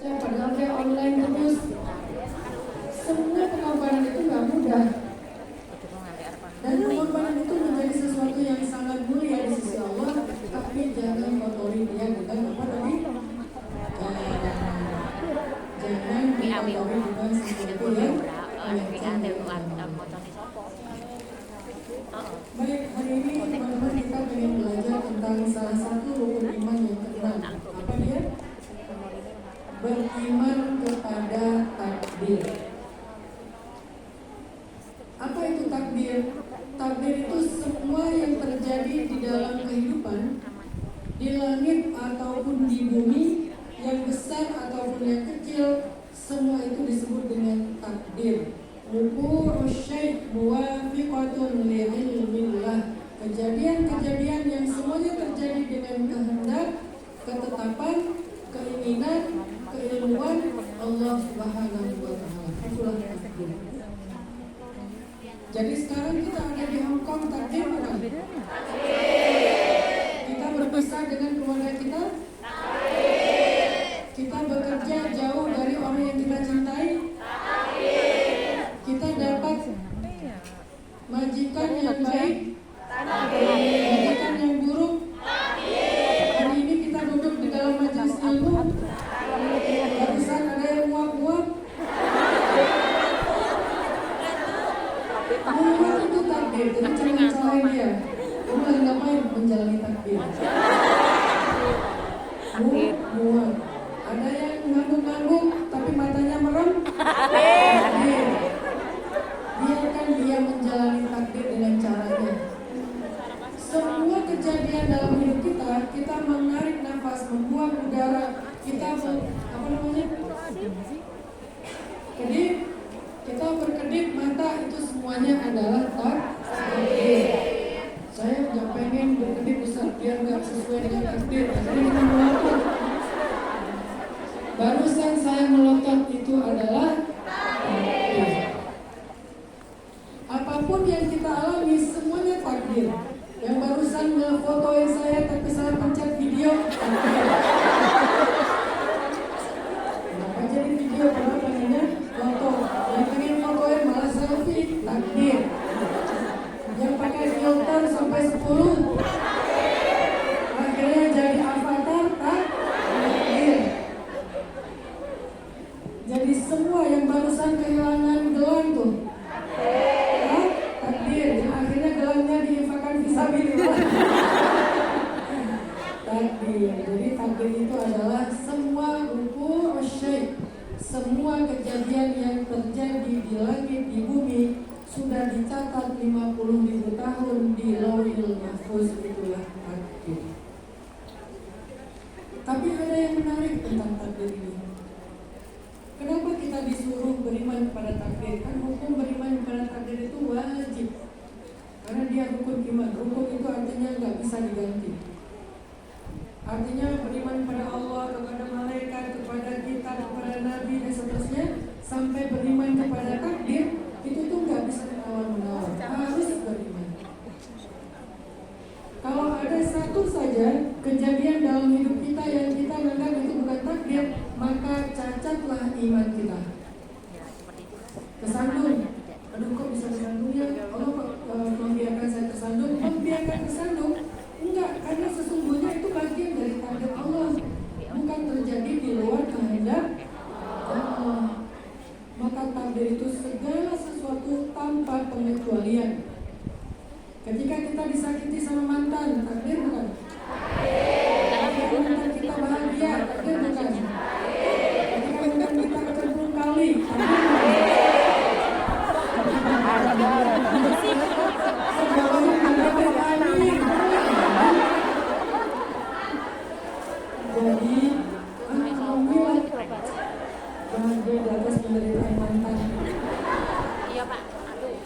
padahal dia online terus. Semua pengorbanan itu nggak mudah. Dan pengorbanan itu menjadi sesuatu yang sangat mulia di sisi Allah. Tapi jangan kotori dia dengan apa tadi? Jangan kotori dengan sesuatu yang baik, hari ini teman-teman kita ingin belajar tentang salah satu rukun iman yang keenam. Apa dia? Beriman kepada takdir. Apa itu takdir? Takdir itu semua yang terjadi di dalam kehidupan, di langit ataupun di bumi, yang besar ataupun yang kecil, semua itu disebut dengan takdir. Wuqu'u syai' muwafiqatun li'ilmillah. Kejadian-kejadian yang semuanya terjadi dengan kehendak, ketetapan, keinginan, keilmuan Allah Subhanahu wa taala. Itulah takdir. Jadi sekarang kita ada di Hong Kong, takdir bukan? Kita berpisah dengan keluarga kita. Kita bekerja jauh dari orang yang kita cintai. Kita dapat majikan yang baik, majikan yang buruk. Hari ini kita duduk di dalam majelis ilmu. Barusan ada yang muak-muak. Muak itu takdir, jadi jangan salahin dia. Kamu lagi ngapain? Menjalani takdir. Muak. Ada yang ngangguk-ngangguk tapi matanya merem. Takdir. Biarkan dia menjalani takdir dengan caranya. Semua kejadian dalam hidup kita, kita menarik nafas, membuang udara, kita kedip, kita berkedip mata, itu semuanya adalah takdir. Saya nggak pengen berkedip besar biar nggak sesuai dengan takdir. Akhirnya kita melotot. Barusan saya melotot itu adalah takdir. Apapun yang kita alami semuanya takdir. Yang barusan ngefotoin saya tapi saya pencet video, takdir. Kenapa jadi video? Karena pengennya foto. Yang pengen fotoin malah selfie, takdir. Yang pakai filter sampai 10, akhirnya jadi avatar, takdir. Jadi semua yang barusan kehilangan gelang tuh, takdir. Yang akhirnya gelangnya diinfakkan fisabilillah, takdir. Jadi takdir itu adalah semua wuqu'u syai', semua kejadian yang terjadi di langit, di bumi, sudah dicatat 50.000 tahun di Lauhil Mahfuz. Itulah takdir. Tapi ada yang menarik tentang takdir ini. Kenapa kita disuruh beriman kepada takdir? Kan hukum beriman kepada takdir itu wajib. Karena dia rukun iman. Rukun itu artinya nggak bisa diganti. Artinya beriman kepada Allah, kepada malaikat, kepada kitab, kepada nabi dan seterusnya, sampai beriman kepada takdir, itu tuh nggak bisa menawar-menawar. Harus beriman. Kalau ada satu saja kejadian dalam hidup kita yang kita anggap itu bukan takdir, maka cacatlah iman kita. Kesandung. Aduh, kok bisa kesandung ya? Allah membiarkan saya tersandung. Membiarkan tersandung? Enggak, karena sesungguhnya itu bagian dari takdir Allah, bukan terjadi di luar kehendak Allah. Maka takdir itu segala sesuatu tanpa pengecualian. Ketika kita disakiti sama mantan, takdir bukan? Ketika mantan kita bahagia, takdir bukan? Ketika mantan kita kecemplung kali, takdir bukan? Sebelum mendapat amin. Jadi, alhamdulillah bahagia di atas penderitaan mantan. Iya Pak.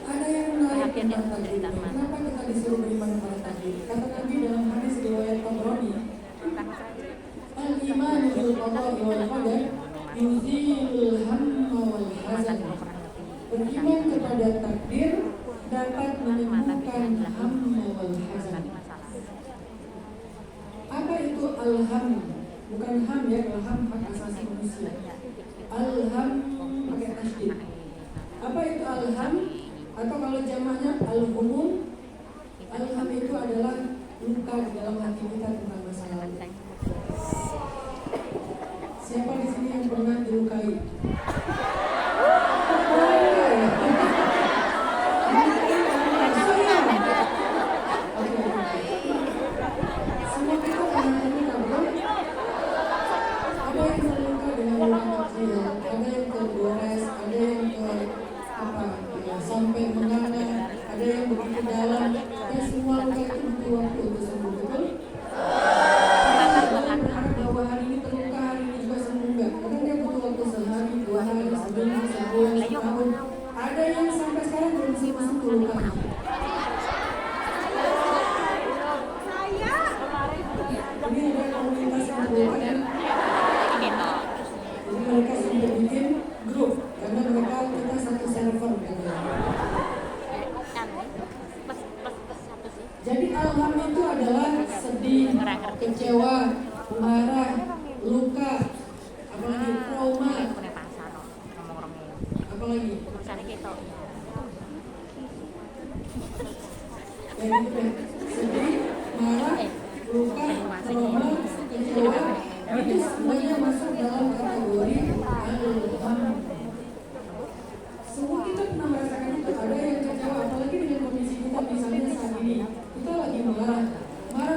Ada yang menarik tentang takdir. Kenapa kita disuruh beriman kepada takdir? Kata Nabi dalam hadis riwayat Tabrani, al-iman bil qada'i wal qadar yuzilul hamma wal hazan. Beriman kepada takdir dapat menyembuhkan hamma wal hazan. Apa itu al-ham? Bukan ham ya, al-ham hak asasi manusia. manusia. Alham pakai tasydid. Apa itu alham? Atau kalau jamaknya al-humum? Alham itu adalah luka di dalam hati kita tentang masa lalu. Siapa di sini yang pernah dilukai? Sampai menganga, ada yang begitu dalam, dan semua luka itu butuh waktu untuk sembuh, betul? Jangan berharap bahwa hari ini terluka, hari ini juga sembuh, enggak. Karena dia butuh waktu sehari, 2 hari, sebulan, setahun. Ada yang sampai sekarang belum sembuh lukanya. Ini ada komunitas yang berbeda. Jadi mereka sudah bikin grup, karena mereka kita satu server. Jadi alham itu adalah sedih, kecewa, marah, luka, apalagi trauma, apalagi sedih, marah, luka, trauma, kecewa, itu semuanya masuk dalam kategori alham. Semua kita pernah merasakan itu. Ada yang kecewa, apalagi dengan kondisi kita misalnya saat ini kita lagi marah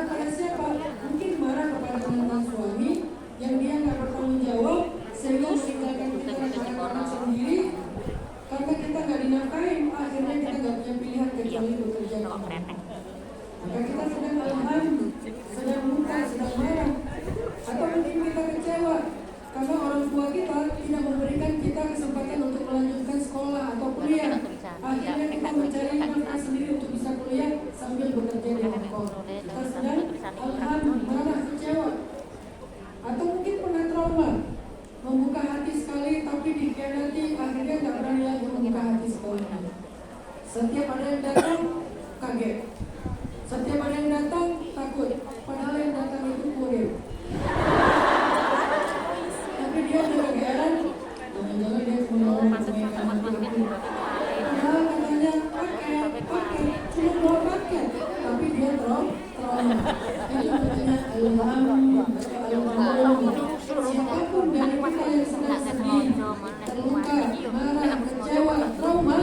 pada siapa? Mungkin marah kepada mantan suami yang dia nggak bertanggung jawab sehingga meninggalkan kita dan anak-anak sendiri karena kita nggak dinafkahin. Akhirnya kita nggak punya pilihan kecuali bekerja. Maka kita sedang alham, sedang luka, sedang marah. Atau mungkin kita kecewa karena orang tua kita tidak memberikan kita kesempatan untuk melanjutkan sekolah atau kuliah. Akhirnya kita mencari nafkah sendiri untuk bisa kuliah sambil bekerja di Hong Kong. Kita sedang alham, marah, kecewa. Atau mungkin pernah trauma, membuka hati sekali tapi dikhianati, akhirnya nggak berani lagi membuka hati sekali. Setiap ada yang datang kaget, setiap ada yang datang takut, padahal yang datang itu kurir. Tapi dia udah kegeeran, jangan-jangan dia cuma mau menggunakan hati. Padahal katanya pakai, cuma bawa paket, tapi dia trauma. Itu katanya alham. Siapapun dari kita yang sedang sedih, terluka, marah, kecewa, trauma,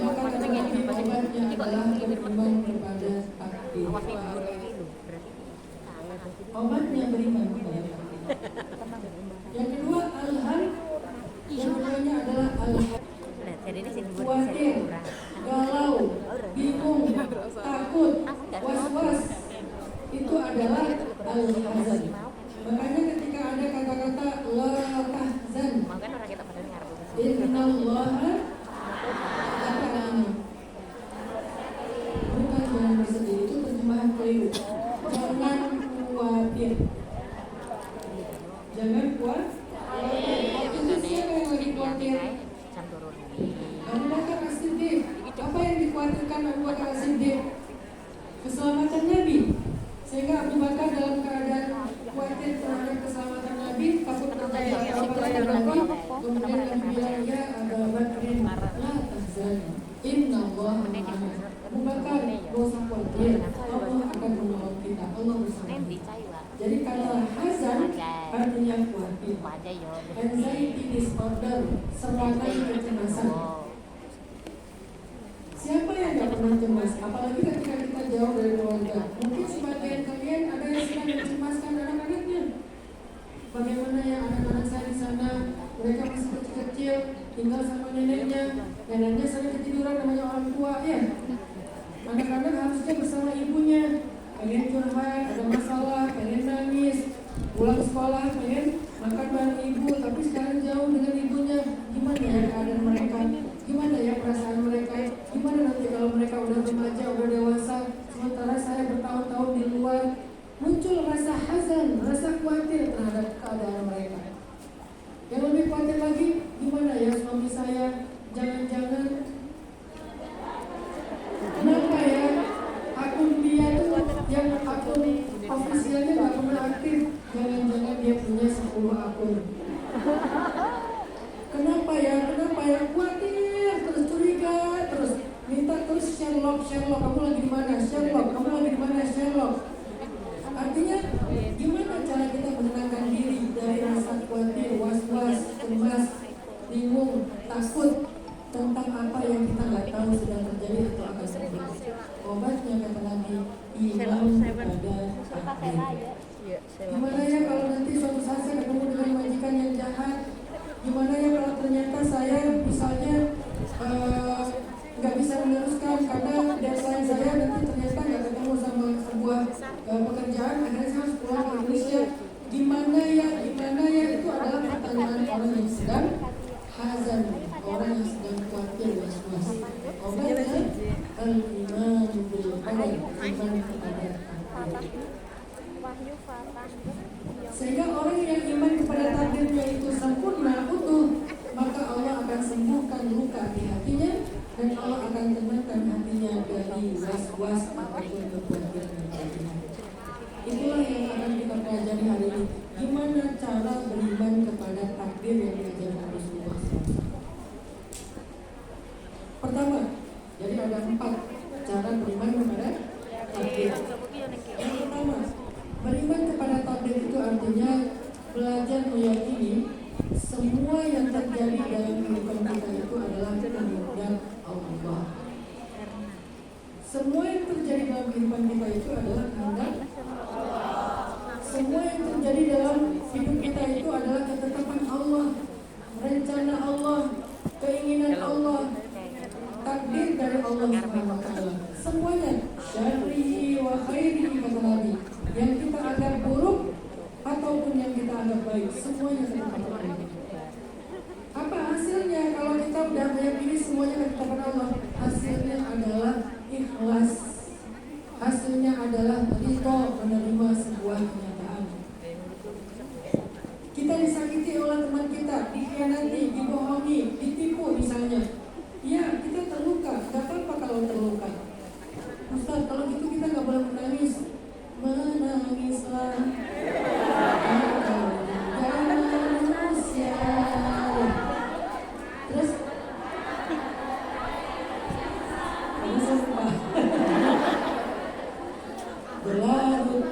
maka obatnya adalah beriman kepada takdir. Obatnya beriman kepada takdir. Yang kedua alham, yang keduanya adalah alham. Khawatir, galau, bingung, takut, was-was, itu adalah al-hazan. Makanya ketika ada kata-kata la tahzan, innallaha ma'ana, bukan jangan bersedih, itu terjemahan keliru. Jangan khawatir, jangan khawatir. Itu siapa yang lagi khawatir? Abu Bakar As-Siddiq. Apa yang dikhawatirkan Abu Bakar As-Siddiq? Keselamatan Nabi. Sehingga Abu Bakar dalam keadaan khawatir terhadap keselamatan Nabi, takut terjadi apa-apa yang Nabi. Kemudian Nabi bilang, ya Abu Bakrin, la tahzan, innallaha ma'ana. Abu Bakar, gak usah khawatir, Allah akan menolong kita, Allah bersama kita. Jadi kata hazan artinya khawatir. Anxiety disorder, serangan kecemasan. Siapa yang gak pernah cemas? Apalagi ketika kita jauh dari keluarga. Mungkin sebagian kalian ada yang sedang mencemaskan anak-anaknya. Bagaimana ya anak-anak saya di sana? Mereka masih kecil-kecil, tinggal sama neneknya. Neneknya sering ketiduran, namanya orang tua ya. Anak-anak harusnya bersama ibunya. Pengen curhat, ada masalah, pengen nangis, pulang sekolah, pengen makan bareng ibu, tapi sekarang jauh dengan ibunya. Gimana ya keadaan mereka? Gimana ya perasaan mereka? Gimana nanti kalau mereka udah remaja, udah dewasa, sementara saya bertahun-tahun di luar? Muncul rasa hazan, rasa khawatir terhadap keadaan mereka. Yang lebih khawatir lagi, gimana ya suami saya? Jangan-jangan kenapa ya akun dia tuh yang akun ofisialnya gak pernah aktif? Jangan-jangan dia punya 10 akun. Sherlock, kamu lagi di mana? Sherlock, kamu lagi di mana? Sherlock. Artinya gimana cara kita menenangkan diri dari rasa khawatir, was-was, cemas, bingung, takut tentang apa yang kita nggak tahu sedang terjadi atau akan terjadi. Obatnya kata Nabi, iman kepada takdir. Gimana ya kalau nanti suatu saat saya ketemu dengan majikan yang jahat? Gimana ya kalau ternyata saya misalnya nggak bisa meneruskan karena deadline saya nanti ternyata nggak ketemu sama sebuah pekerjaan, akhirnya saya harus pulang ke Indonesia. Gimana ya itu adalah pertanyaan orang yang sedang hazan, orang yang sedang khawatir, was-was. Obatnya al-iman bil qadar, iman kepada takdir. Sehingga orang yang iman kepada takdirnya itu sempurna, utuh, maka Allah akan sembuhkan luka di hatinya dan Allah akan tenangkan hatinya dari was-was ataupun kekhawatiran yang berlebihan. Itulah yang akan kita pelajari hari ini. Gimana cara beriman kepada takdir yang diajarkan Rasulullah SAW. Pertama, jadi ada 4 cara beriman kepada takdir. Yang pertama, beriman kepada takdir itu artinya belajar meyakini semua yang terjadi dalam kehidupan kita itu adalah kehendak Allah. Semua yang terjadi dalam kehidupan kita itu adalah kehendak Allah. Semua yang terjadi dalam hidup kita itu adalah ketetapan Allah, rencana Allah, keinginan Allah, takdir dari Allah Subhanahu wa taala. Semuanya syarrihi wa khairihi kata Nabi. Yang kita anggap buruk ataupun yang kita anggap baik, semuanya ketetapan Allah. Apa hasilnya kalau kita sudah meyakini semuanya ketetapan Allah? Hasilnya adalah ikhlas. Hasilnya adalah ridho menerima sebuah kenyataan. Kita disakiti oleh teman kita, dikhianati, dibohongi, ditipu misalnya. Ya, kita terluka. Gak apa-apa kalau terluka. Ustaz, kalau gitu kita gak boleh menangis. Menangislah. Manusia. Terus berlarut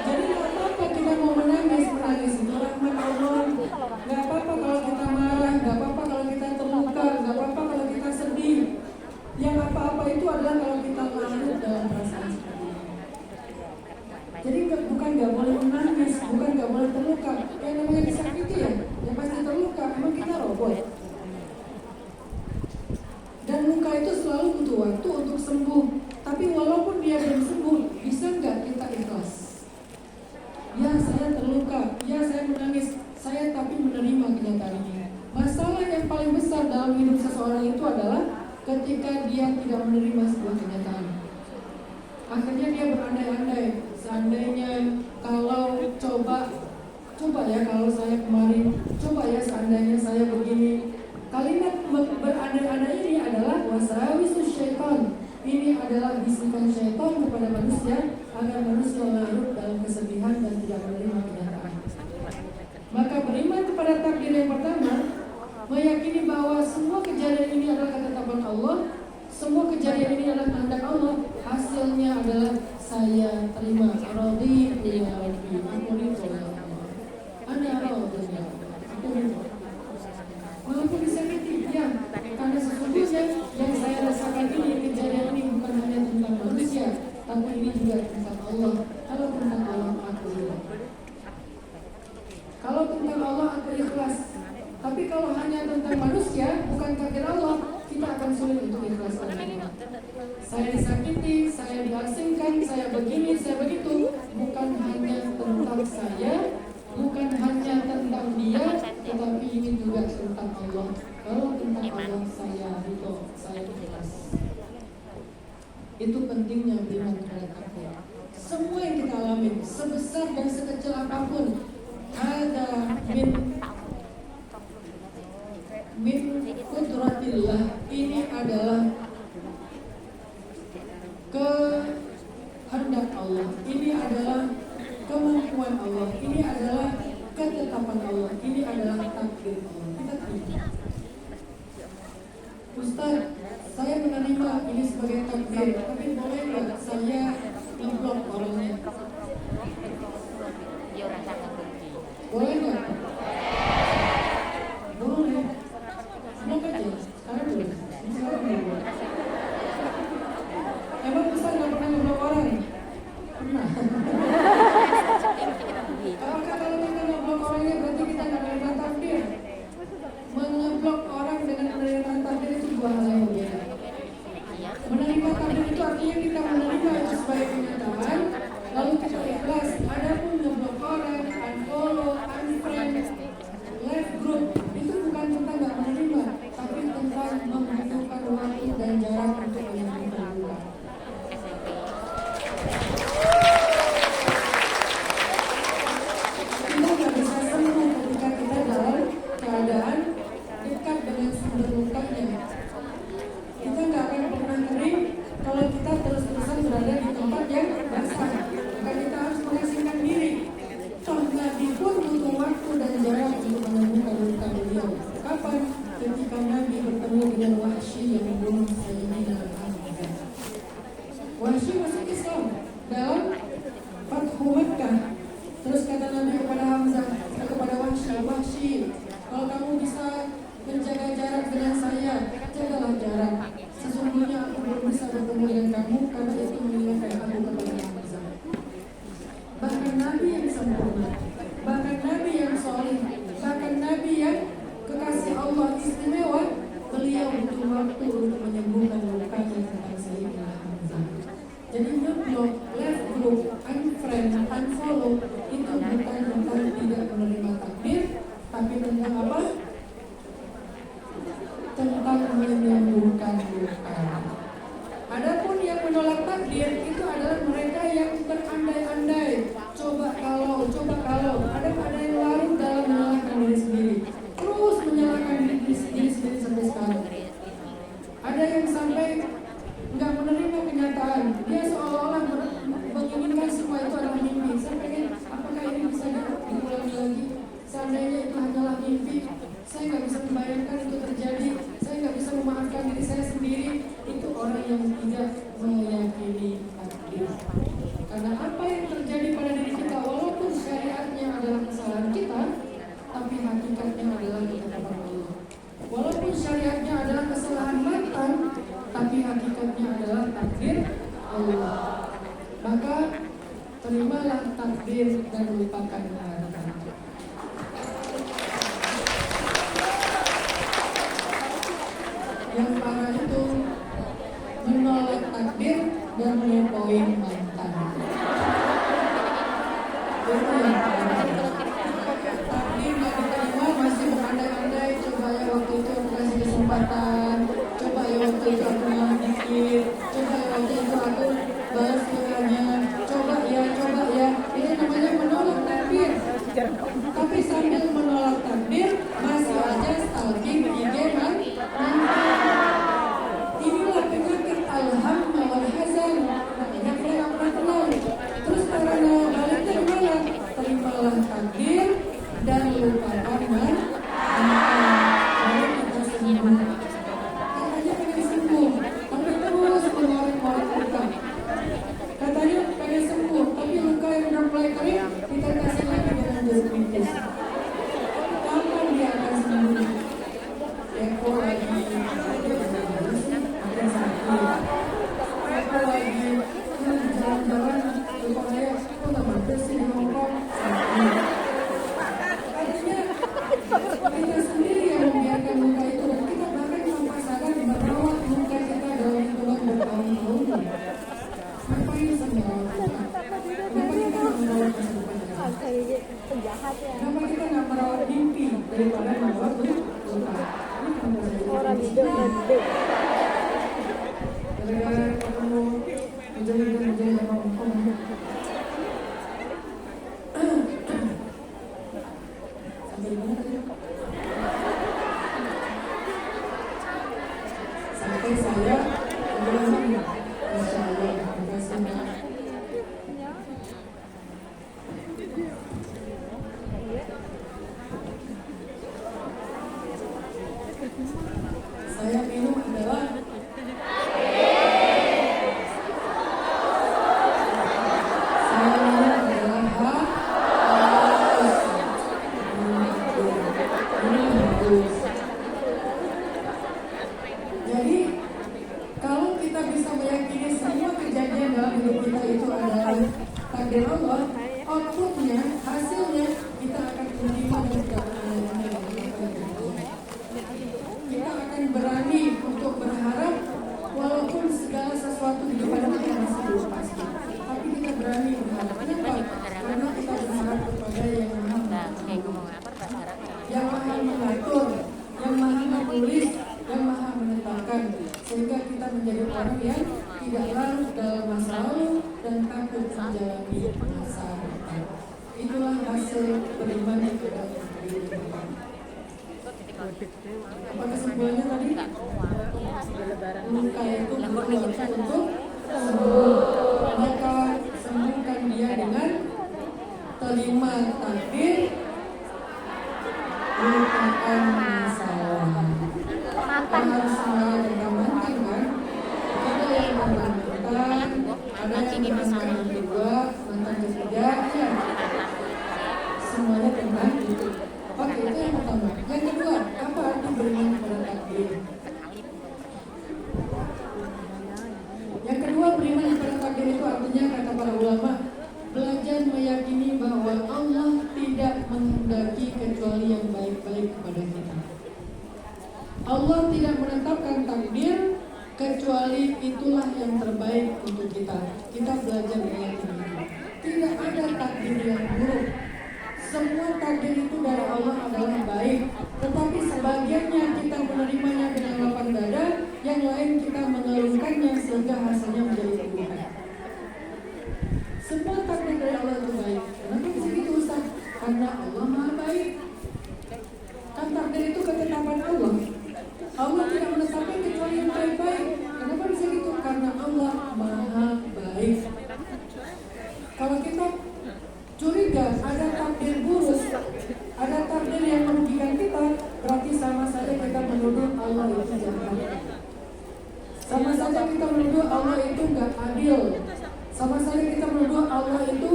jadi gak apa-apa kita mau menangis itu rahmat Allah. Gak apa-apa kalau kita marah, gak apa-apa kalau kita terluka, gak apa-apa kalau kita sedih. Yang apa-apa itu adalah kalau kita larut dalam perasaan seperti itu. Jadi bukan gak boleh menangis, bukan gak boleh terluka. Yang namanya disakiti ya pasti terluka, emang kita robot. Dan luka itu selalu butuh waktu untuk sembuh. Tapi walaupun dia belum sembuh, bisa nggak kita ikhlas? Ya saya terluka, ya saya menangis, saya tapi menerima kenyataan ini. Masalah yang paling besar dalam hidup seseorang itu adalah ketika dia tidak menerima sebuah kenyataan. Akhirnya dia berandai-andai, seandainya kalau coba ya kalau saya kemarin, coba ya seandainya saya begini. Kalimat berandai-andai ini adalah wasawisus syaitan. Ini adalah bisikan syaitan kepada manusia agar manusia larut dalam kesedihan dan tidak menerima kenyataan. Maka beriman kepada takdir yang pertama, meyakini bahwa semua kejadian ini adalah ketetapan Allah, semua kejadian ini adalah kehendak Allah. Hasilnya adalah saya terima. Radhitu ya Rabbi, aku ridho ya Allah. Ana radhitu ya Allah, aku ridho. Walaupun disakiti, ya, karena sesungguhnya yang saya rasakan ini, kejadian ini bukan hanya tentang manusia, tapi ini juga tentang Allah. Kalau tentang Allah, aku ridho. Kalau tentang Allah, aku ikhlas. Tapi kalau hanya tentang manusia, bukan takdir Allah, kita akan sulit untuk ikhlas. Saya disakiti, saya diasingkan, saya begini, saya begitu. Bukan hanya tentang saya, bukan hanya tentang dia, tetapi ini juga tentang Allah. Kalau tentang Allah, saya ridho, saya ikhlas. Itu pentingnya beriman kepada takdir. Semua yang kita alami, sebesar dan sekecil apapun, ada min kudratillah. Ini adalah kehendak Allah. Ini adalah Ustaz, saya menerima ini sebagai takdir, tapi boleh nggak saya ngeblok orangnya? Dia orang sangat benci. Boleh nggak? Boleh. Blok aja. Sekarang boleh. Sekarang boleh. Emang Ustaz nggak pernah ngeblok orang? Pernah. Apakah kalau kita ngeblok orangnya berarti kita nggak menerima takdir? Mengeblok orang dengan menerima takdir itu dua hal yang berbeda. Menerima takdir itu artinya kita menerima itu sebagai kenyataan, lalu kita ikhlas. Adapun ngeblok orang, unfollow, unfriend, left group itu bukan tentang nggak menerima, tapi tentang membutuhkan waktu dan jarak untuk menyembuhkan luka. Kita nggak bisa sembuh ketika kita dalam keadaan dekat dengan sumber lukanya. Kita nggak akan pernah kering kalau kita terus-terusan berada di tempat yang basah. Maka kita harus mengasingkan diri. Toh Nabi pun butuh waktu dan jarak untuk menemukan luka beliau. Kapan? Ketika Nabi bertemu dengan Wahsy yang membunuh Sayyidina Hamzah. Wahsy masuk Islam dalam Fathu Makkah. Terus kata Nabi kepada Hamzah, kepada Wahsy, kalau kamu bisa menjaga jarak dengan saya, jagalah jarak. Sesungguhnya aku belum bisa bertemu dengan kamu karena itu mengingatkan aku kepada Hamzah. Bahkan Nabi yang sempurna, bahkan Nabi yang soleh, bahkan Nabi yang kekasih Allah istimewa, beliau butuh waktu untuk menyembuhkan lukanya tentang Sayyidina Hamzah. Jadi ngeblok, left group, unfriend, unfollow itu bukan tentang tidak menerima takdir, tapi tentang apa? Tentang menyembuhkan luka. Adapun yang menolak takdir itu adalah mereka yang berandai-andai, coba kalau. Ada yang larut dalam menyalahkan diri sendiri, terus menyalahkan diri sendiri sampai sekarang. Ada yang sampai nggak menerima kenyataan, dia seolah-olah menginginkan semua itu adalah mimpi. Saya pengen, apakah ini bisa diulangi lagi? Seandainya itu hanyalah mimpi, saya nggak bisa membayangkan itu terjadi. Saya nggak bisa memaafkan diri saya sendiri. Itu orang yang tidak meyakini takdir. Karena apa yang terjadi pada diri kita, walaupun syariatnya adalah kesalahan kita, tapi hakikatnya adalah ketetapan Allah. Walaupun syariatnya adalah kesalahan mantan, tapi hakikatnya adalah takdir Allah. Maka terimalah takdir dan lupakan mantan. Yang parah itu menolak takdir dan mengepoin mantan. Itu yang parah. Takdir nggak diterima masih berandai-andai. Coba ya waktu itu aku kasih kesempatan. Coba ya waktu itu aku ngalah dikit. Coba ya waktu itu aku balas kiranya. Coba ya. Ini namanya menolak takdir. Tapi sambil menolak takdir masih aja stalking IG mantan. Inilah penyakit al-hamma wal hazan yang kita nggak pernah kenal. Terus karena baliknya gimana? Terimalah takdir dan lupakan mantan. Lalu kita sembuh. Katanya pengen sembuh, tapi terus mengorek-ngorek luka. Katanya pengen sembuh, tapi luka yang udah mulai kering kita kasih lagi dengan jeruk nipis. Kapan dia akan sembuh? Eko lagi. Apa lagi jalan-jalan lupa saya kok nggak bersih di Hongkong artinya kita sendiri yang membiarkan luka itu dan kita bahkan tanpa sadar merawat luka kita dalam hitungan bertahun-tahun. Ngapain merawat luka? Kenapa kita nggak merawat kehidupan kita? Kenapa kita nggak merawat mimpi daripada merawat luka? Orang hidup gara-gara ketemu menjadi sama Hongkong. Sampai di mana tadi? Sampai saya menjalani Masya Allah, terima kasih Mbak. kita bisa meyakini semua kejadian dalam hidup kita itu adalah takdir Allah, outputnya, hasilnya kita akan menerima dan tidak kita akan berani untuk berharap walaupun segala sesuatu di depan kita masih belum pasti, tapi kita berani berharap. Kenapa? Karena kita berharap kepada yang maha mengatur, yang maha menulis, yang maha menetapkan, sehingga kita menjadi orang yang tidak larut dalam masa lalu dan takut menjalani masa depan. Itulah hasil beriman kepada Allah. Apa kesimpulannya tadi? Luka itu untuk sembuh, maka sembuhkan dia dengan terima takdir, lupakan masalah. Kita harus mengamankan kan? Ada yang mantan, ada yang mantan kedua, mantan ketiga, ya. Semuanya tentang itu. Oke, itu yang pertama. Yang kedua, apa arti beriman kepada takdir? Yang kedua, beriman kepada takdir itu artinya, kata para ulama, belajar meyakini bahwa Allah tidak menghendaki kecuali yang baik-baik kepada kita. Allah tidak menetapkan takdir kecuali itulah yang terbaik untuk kita. Kita belajar meyakini itu. Tidak ada takdir yang buruk. Semua takdir itu dari Allah adalah baik, tetapi sebagiannya kita menerimanya dengan lapang dada, yang lain kita mengeluhkannya sehingga hasilnya menjadi keburukan. Semua takdir dari Allah itu baik. Kenapa bisa gitu Ustaz? Karena Allah maha baik. Kan takdir itu ketetapan Allah. Allah tidak menetapkan kecuali yang baik-baik. Kenapa bisa gitu? Karena Allah maha baik. Kalau kita curiga ada takdir buruk, ada takdir yang merugikan kita, berarti sama saja kita menuduh Allah itu jahat. Sama saja kita menuduh Allah itu nggak adil. Sama saja kita menuduh Allah itu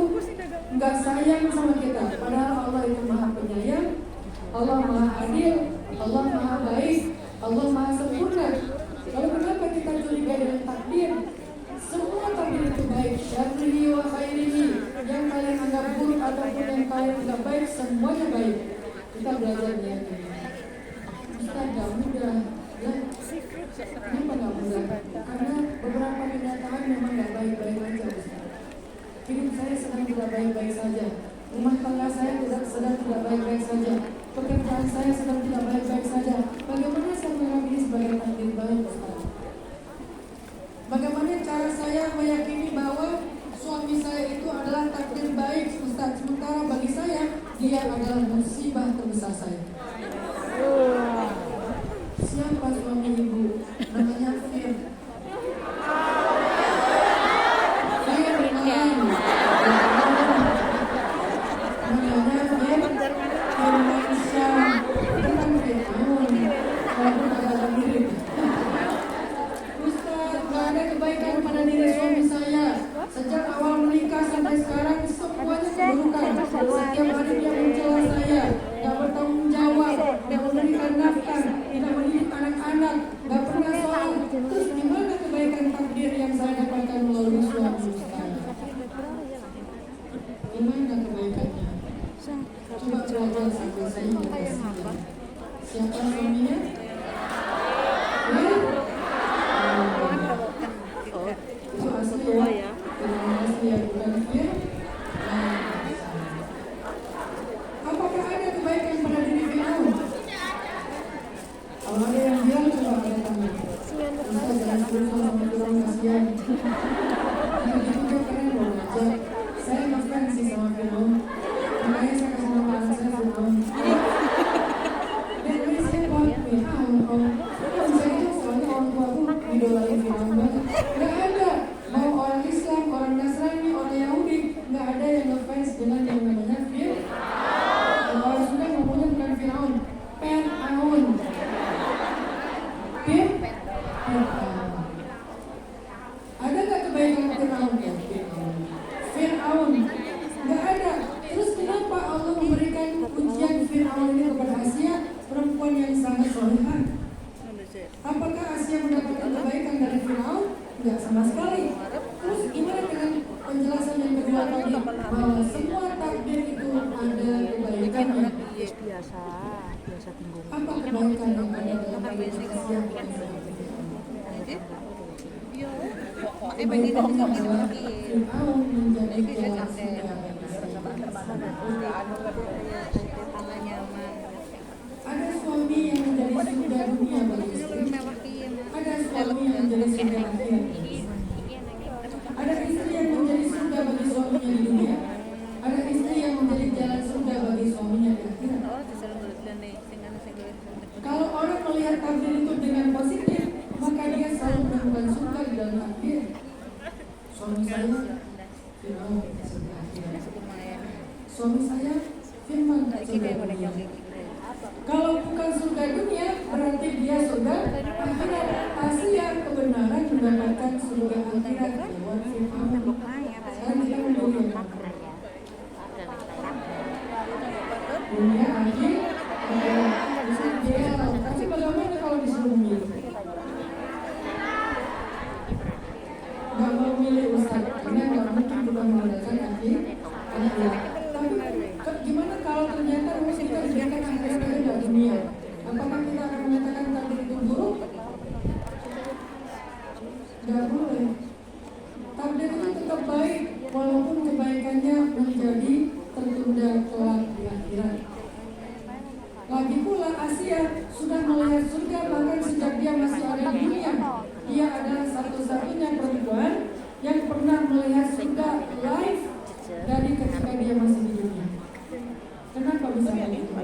nggak sayang sama kita. Padahal Allah itu maha penyayang, Allah maha adil, Allah maha baik, Allah maha sempurna. Lalu kenapa kita curiga dengan takdir? Semua takdir itu baik, syarrihi wa khairihi, yang kalian anggap buruk ataupun yang kalian anggap baik, semuanya baik. Kita belajar meyakini. Ustaz, gak mudah. Ya, kenapa gak mudah? Karena beberapa kenyataan memang gak baik-baik aja, Ustaz. Hidup saya sedang tidak baik-baik saja. Rumah tangga saya sedang tidak baik-baik saja. Pekerjaan saya sedang tidak baik-baik saja. Bagaimana saya menganggap ini sebagai takdir baik, Ustaz? Bagaimana cara saya meyakini bahwa suami saya itu adalah takdir baik, Ustaz? Sementara bagi saya, dia adalah musibah terbesar saya. Siapa suami ibu? Namanya Fir. Sejak awal menikah sampai sekarang semuanya keburukan. Setiap hari dia mencela saya, gak bertanggung jawab, gak memberikan nafkah, tidak mendidik anak-anak, gak pernah sholat. Terus gimana kebaikan takdir yang saya dapatkan melalui suami saya? Gimana kebaikannya? Coba belajar sampai saya mengasih. Siapa suaminya? Itu asli ya. Apakah ada kebaikan pada diri Firaun? Kalau ada yang bilang, coba ada tangan. Ustaz, jangan berusaha sama Firaun, kasihan. Itu dia keren loh, ngajak. Saya ngefans sih sama Firaun. Makanya saya kasih nama anak saya Firaun. Dan ini saya buat Firaun, om. Kok bisa gitu? Soalnya orang tua aku idolain Firaun banget. Gak ada. Mau orang Islam, orang Nasrani, orang Yahudi, nggak ada yang ngefans dengan yang namanya Firaun. Kalau orang Sunda ngomongnya bukan Firaun, Pen-aun. Ada nggak kebaikan sama sekali. Terus gimana dengan penjelasan yang kedua tadi bahwa semua takdir itu ada kebaikannya? biasa tinggung. Apa kebaikan yang ada dalam kehidupan kita? Kebaikan adalah Fir'aun menjadi jalan surga bagi saya. Ada suami yang menjadi surga dunia bagi istri. Ada suami yang menjadi surga akhirat. Ada istri yang menjadi surga bagi suaminya di dunia. Ada istri yang menjadi jalan surga bagi suaminya di akhirat. Kalau orang melihat takdir itu dengan positif, maka dia selalu menemukan surga di dalam takdir. Suami saya Fir'aun surga akhirat. Suami saya Firman surga dunia. Kalau bukan surga dunia, berarti dia surga akhirat. Asia kebenaran mendapatkan surga akhirat lewat Fir'aun. Sekarang kita memilih dunia akhir ideal. Tapi bagaimana kalau disuruh memilih? Gak mau milih Ustaz, karena gak mungkin kita menggunakan akhir. Tapi gimana kalau ternyata kita diberikan akhirat dari dunia? Apakah kita akan menyatakan takdir itu buruk? Gak boleh. Takdir itu tetap baik, walaupun kebaikannya menjadi tertunda kelak di akhirat. Lagi pula Asia sudah melihat surga bahkan sejak dia masih ada di dunia. Dia adalah satu-satunya perempuan yang pernah melihat surga live dari ketika dia masih di dunia. Kenapa bisa begitu?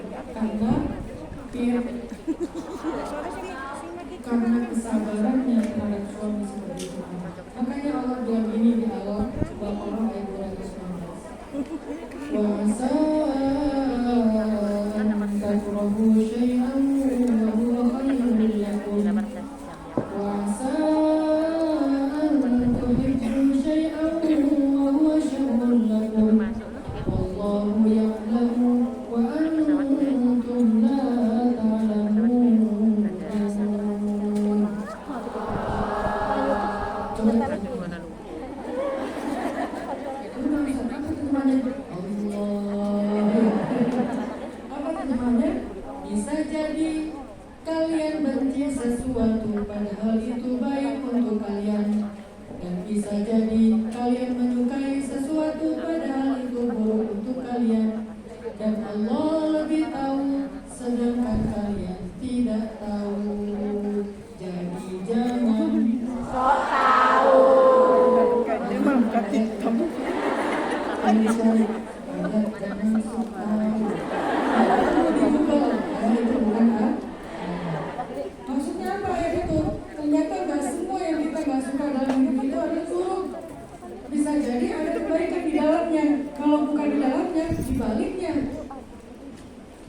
Karena kesabarannya terhadap suami seperti itu. Makanya Allah bilang ini di awal Baqarah ayat 219. Wa asa an takrahu syai'an wa huwa khairun lakum. Wa asa an tuhibbu syai'an wa huwa syarrun lakum. Wallahu ya'lamu wa antum la ta'lamun. Bisa jadi kalian benci sesuatu padahal itu baik untuk kalian, dan bisa jadi kalian menyukai sesuatu padahal itu buruk untuk kalian, dan Allah lebih tahu sedangkan kalian tidak tahu. Jadi jangan sok tahu. Jangan sok tahu. Maksudnya apa ya itu? Ternyata gak semua yang kita gak suka dalam hidup itu adalah buruk. Bisa jadi ada kebaikan di dalamnya. Kalau bukan di dalamnya, dibaliknya.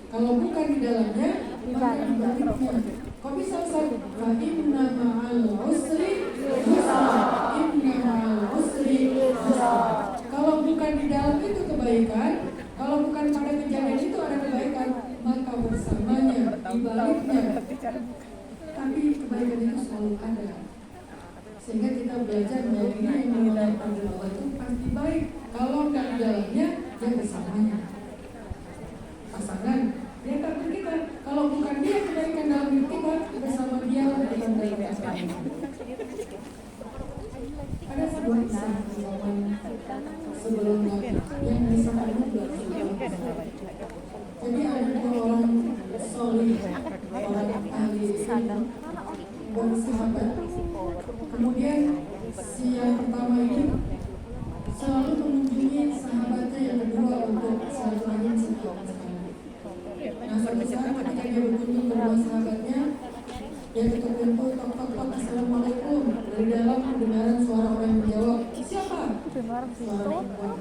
Kalau bukan di dalamnya, maka dibaliknya. Kok bisa Ustaz? Fa inna ma'al usri yusra. Inna ma'al usri yusra. Kalau bukan di dalam itu kebaikan, kalau bukan pada kejadian itu ada kebaikan, maka bersamanya, dibaliknya. Tapi kebaikan itu selalu ada. Sehingga kita belajar bahwa ini yang mengenai takdir Allah itu pasti baik. Kalau nggak di dalamnya, dia bersamanya. Pasangan, dia takdir kita. Kalau bukan dia kebaikan dalam hidup kita, bersama dia bukan dalam pasangan. Ada sebuah kisah zaman sebelum Nabi yang disahkan juga. Jadi ada dua orang solih, orang ahli ilmu, bersahabat. Kemudian si yang pertama ini selalu mengunjungi sahabatnya yang kedua untuk silaturahim setiap sekali. Nah, suatu saat ketika dia berkunjung ke rumah sahabatnya, dia ketuk pintu, tok-tok-tok, assalamualaikum. Dari dalam kedengaran suara orang yang menjawab, siapa? Suara perempuan.